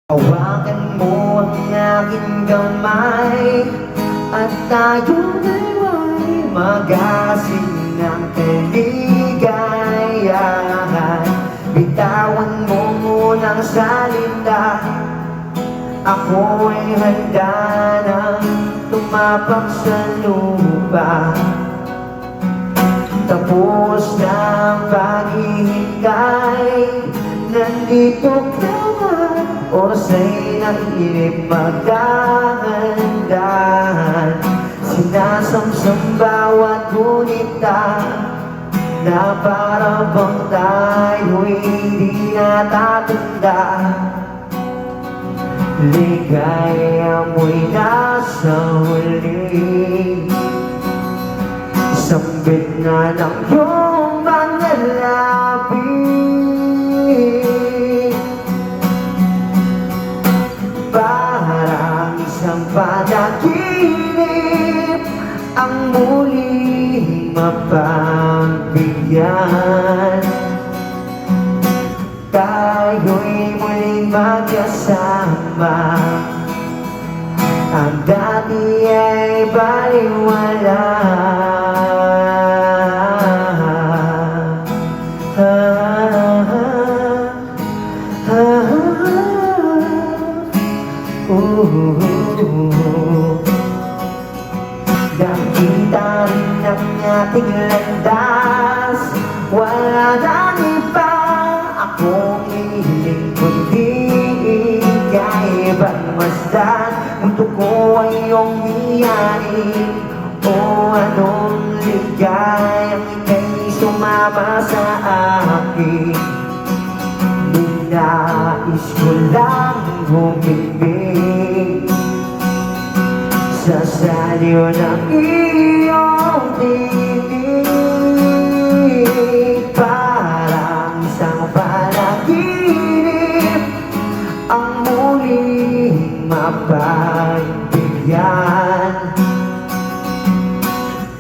Hawakan mo ang aking kamay at tayong dalawa'y magasing ng kaligayahan. Bitawan mo munang salita, ako'y handa nang tumapak sa lupa. Tapos na ang paghihintay, nandito ka na, oras ay nainip, magdahan-dahan. Sinasamsam bawat gunita na para bang tayo'y hindi natatanda. Ligaya mo'y nasa huli, sambit na ng iyong mga labi. Parang isang panaginip ang muling mapagbigyan. Tayo'y muling magkasama, ang dati ay baliwala. Nakita rin ang ating landas, wala nang iba akong hihiling kundi ika'y pagmasdan. Mundo ko ay iyong niyain, o anong ligayang ika'y sumama sa akin. Ninais ko lang humibig sa saliw ng iyong tinig. Parang isang panaginip ang muling mapagbigyan.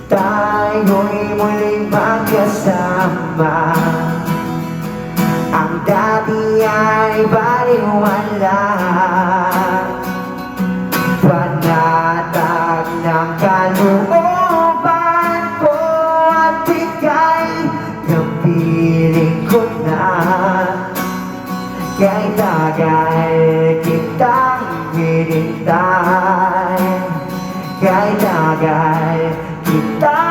Tayo'y muling magkasama, ang dati ay baliwala. Panatag ng kalooban ko at ika'y kapiling ko na. Kay tagal kitang hinintay, kay tagal kitang